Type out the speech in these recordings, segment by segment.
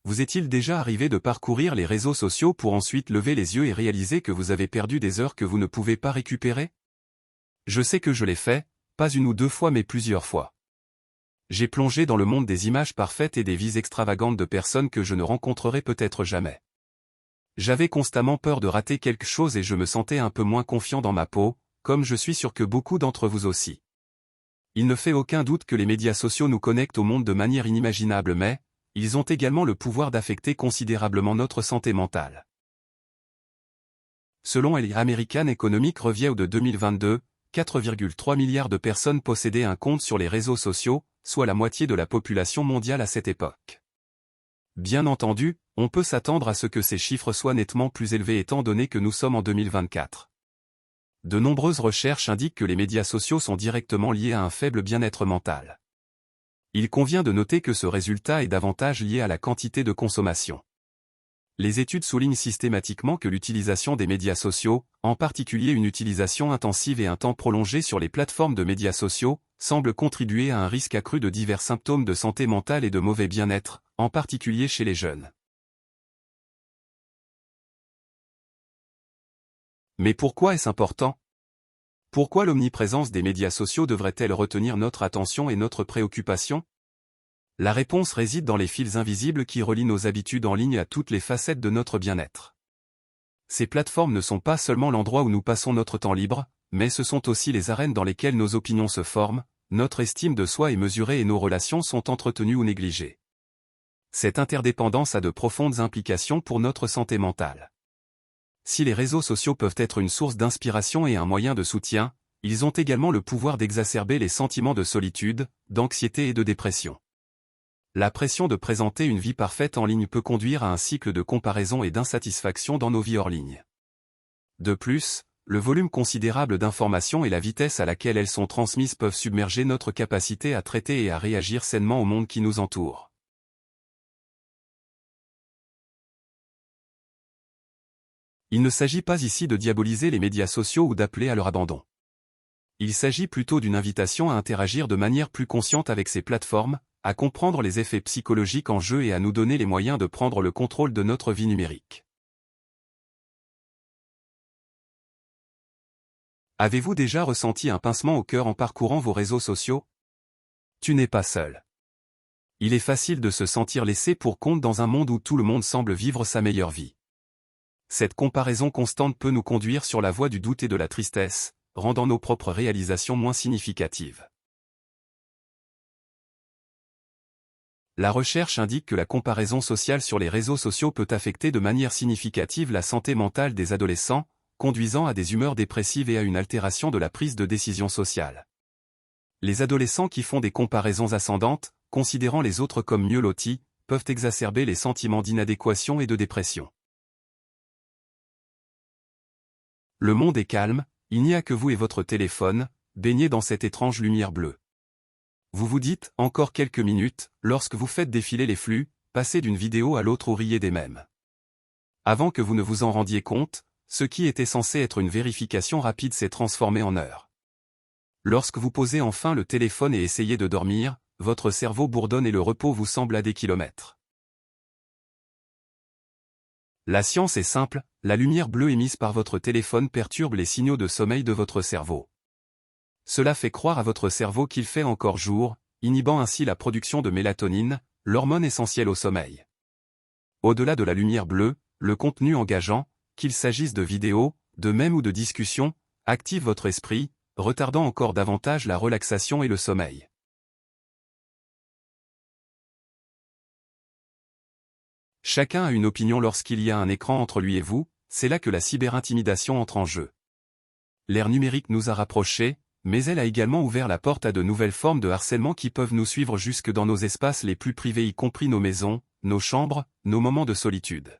Vous est-il déjà arrivé de parcourir les réseaux sociaux pour ensuite lever les yeux et réaliser que vous avez perdu des heures que vous ne pouvez pas récupérer? Je sais que je l'ai fait, pas une ou deux fois mais plusieurs fois. J'ai plongé dans le monde des images parfaites et des vies extravagantes de personnes que je ne rencontrerai peut-être jamais. J'avais constamment peur de rater quelque chose et je me sentais un peu moins confiant dans ma peau, comme je suis sûr que beaucoup d'entre vous aussi. Il ne fait aucun doute que les médias sociaux nous connectent au monde de manière inimaginable mais, ils ont également le pouvoir d'affecter considérablement notre santé mentale. Selon American Economic Review de 2022, 4,3 milliards de personnes possédaient un compte sur les réseaux sociaux, soit la moitié de la population mondiale à cette époque. Bien entendu, on peut s'attendre à ce que ces chiffres soient nettement plus élevés étant donné que nous sommes en 2024. De nombreuses recherches indiquent que les médias sociaux sont directement liés à un faible bien-être mental. Il convient de noter que ce résultat est davantage lié à la quantité de consommation. Les études soulignent systématiquement que l'utilisation des médias sociaux, en particulier une utilisation intensive et un temps prolongé sur les plateformes de médias sociaux, semble contribuer à un risque accru de divers symptômes de santé mentale et de mauvais bien-être, en particulier chez les jeunes. Mais pourquoi est-ce important? Pourquoi l'omniprésence des médias sociaux devrait-elle retenir notre attention et notre préoccupation? La réponse réside dans les fils invisibles qui relient nos habitudes en ligne à toutes les facettes de notre bien-être. Ces plateformes ne sont pas seulement l'endroit où nous passons notre temps libre, mais ce sont aussi les arènes dans lesquelles nos opinions se forment, notre estime de soi est mesurée et nos relations sont entretenues ou négligées. Cette interdépendance a de profondes implications pour notre santé mentale. Si les réseaux sociaux peuvent être une source d'inspiration et un moyen de soutien, ils ont également le pouvoir d'exacerber les sentiments de solitude, d'anxiété et de dépression. La pression de présenter une vie parfaite en ligne peut conduire à un cycle de comparaison et d'insatisfaction dans nos vies hors ligne. De plus, le volume considérable d'informations et la vitesse à laquelle elles sont transmises peuvent submerger notre capacité à traiter et à réagir sainement au monde qui nous entoure. Il ne s'agit pas ici de diaboliser les médias sociaux ou d'appeler à leur abandon. Il s'agit plutôt d'une invitation à interagir de manière plus consciente avec ces plateformes, à comprendre les effets psychologiques en jeu et à nous donner les moyens de prendre le contrôle de notre vie numérique. Avez-vous déjà ressenti un pincement au cœur en parcourant vos réseaux sociaux? Tu n'es pas seul. Il est facile de se sentir laissé pour compte dans un monde où tout le monde semble vivre sa meilleure vie. Cette comparaison constante peut nous conduire sur la voie du doute et de la tristesse, rendant nos propres réalisations moins significatives. La recherche indique que la comparaison sociale sur les réseaux sociaux peut affecter de manière significative la santé mentale des adolescents, conduisant à des humeurs dépressives et à une altération de la prise de décision sociale. Les adolescents qui font des comparaisons ascendantes, considérant les autres comme mieux lotis, peuvent exacerber les sentiments d'inadéquation et de dépression. Le monde est calme, il n'y a que vous et votre téléphone, baignés dans cette étrange lumière bleue. Vous vous dites, encore quelques minutes, lorsque vous faites défiler les flux, passez d'une vidéo à l'autre ou riez des mèmes. Avant que vous ne vous en rendiez compte, ce qui était censé être une vérification rapide s'est transformé en heure. Lorsque vous posez enfin le téléphone et essayez de dormir, votre cerveau bourdonne et le repos vous semble à des kilomètres. La science est simple, la lumière bleue émise par votre téléphone perturbe les signaux de sommeil de votre cerveau. Cela fait croire à votre cerveau qu'il fait encore jour, inhibant ainsi la production de mélatonine, l'hormone essentielle au sommeil. Au-delà de la lumière bleue, le contenu engageant, qu'il s'agisse de vidéos, de mèmes ou de discussions, active votre esprit, retardant encore davantage la relaxation et le sommeil. Chacun a une opinion lorsqu'il y a un écran entre lui et vous, c'est là que la cyberintimidation entre en jeu. L'ère numérique nous a rapprochés, mais elle a également ouvert la porte à de nouvelles formes de harcèlement qui peuvent nous suivre jusque dans nos espaces les plus privés y compris nos maisons, nos chambres, nos moments de solitude.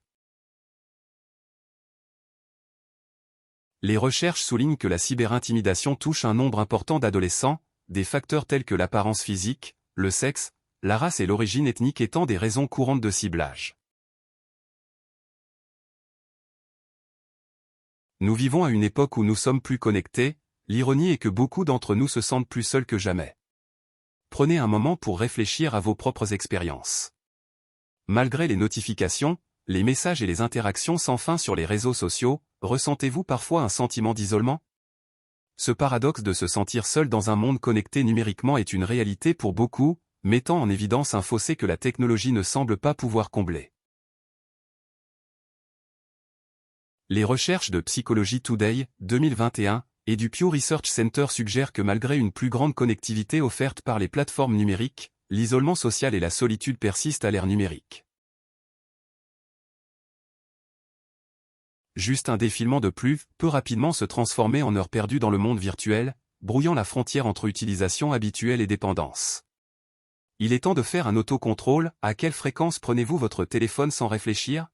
Les recherches soulignent que la cyberintimidation touche un nombre important d'adolescents, des facteurs tels que l'apparence physique, le sexe, la race et l'origine ethnique étant des raisons courantes de ciblage. Nous vivons à une époque où nous sommes plus connectés, l'ironie est que beaucoup d'entre nous se sentent plus seuls que jamais. Prenez un moment pour réfléchir à vos propres expériences. Malgré les notifications, les messages et les interactions sans fin sur les réseaux sociaux, ressentez-vous parfois un sentiment d'isolement? Ce paradoxe de se sentir seul dans un monde connecté numériquement est une réalité pour beaucoup, mettant en évidence un fossé que la technologie ne semble pas pouvoir combler. Les recherches de Psychology Today, 2021, et du Pew Research Center suggèrent que malgré une plus grande connectivité offerte par les plateformes numériques, l'isolement social et la solitude persistent à l'ère numérique. Juste un défilement de plus peut rapidement se transformer en heures perdues dans le monde virtuel, brouillant la frontière entre utilisation habituelle et dépendance. Il est temps de faire un autocontrôle. À quelle fréquence prenez-vous votre téléphone sans réfléchir?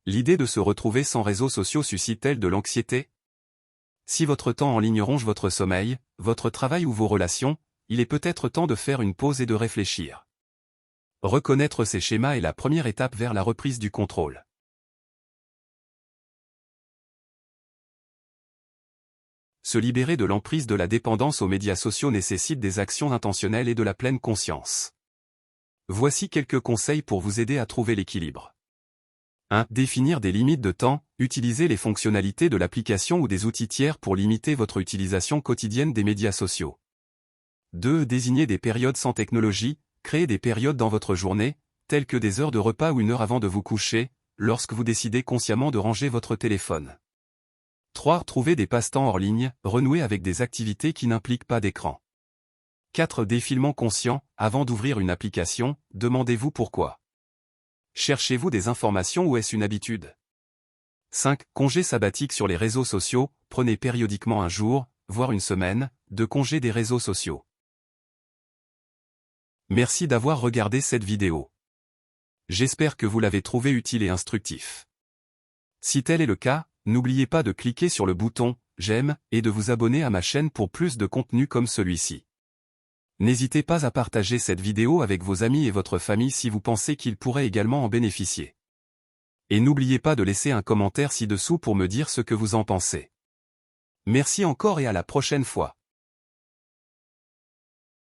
L'idée de se retrouver sans réseaux sociaux suscite-t-elle de l'anxiété? Si votre temps en ligne ronge votre sommeil, votre travail ou vos relations, il est peut-être temps de faire une pause et de réfléchir. Reconnaître ces schémas est la première étape vers la reprise du contrôle. Se libérer de l'emprise de la dépendance aux médias sociaux nécessite des actions intentionnelles et de la pleine conscience. Voici quelques conseils pour vous aider à trouver l'équilibre. 1. Définir des limites de temps. Utilisez les fonctionnalités de l'application ou des outils tiers pour limiter votre utilisation quotidienne des médias sociaux. 2. Désigner des périodes sans technologie. Créez des périodes dans votre journée, telles que des heures de repas ou une heure avant de vous coucher, lorsque vous décidez consciemment de ranger votre téléphone. 3. Trouvez des passe-temps hors ligne, renouez avec des activités qui n'impliquent pas d'écran. 4. Défilement conscient. Avant d'ouvrir une application, demandez-vous pourquoi. Cherchez-vous des informations ou est-ce une habitude? 5. Congé sabbatique sur les réseaux sociaux. Prenez périodiquement un jour, voire une semaine, de congé des réseaux sociaux. Merci d'avoir regardé cette vidéo. J'espère que vous l'avez trouvé utile et instructif. Si tel est le cas, n'oubliez pas de cliquer sur le bouton « J'aime » et de vous abonner à ma chaîne pour plus de contenu comme celui-ci. N'hésitez pas à partager cette vidéo avec vos amis et votre famille si vous pensez qu'ils pourraient également en bénéficier. Et n'oubliez pas de laisser un commentaire ci-dessous pour me dire ce que vous en pensez. Merci encore et à la prochaine fois.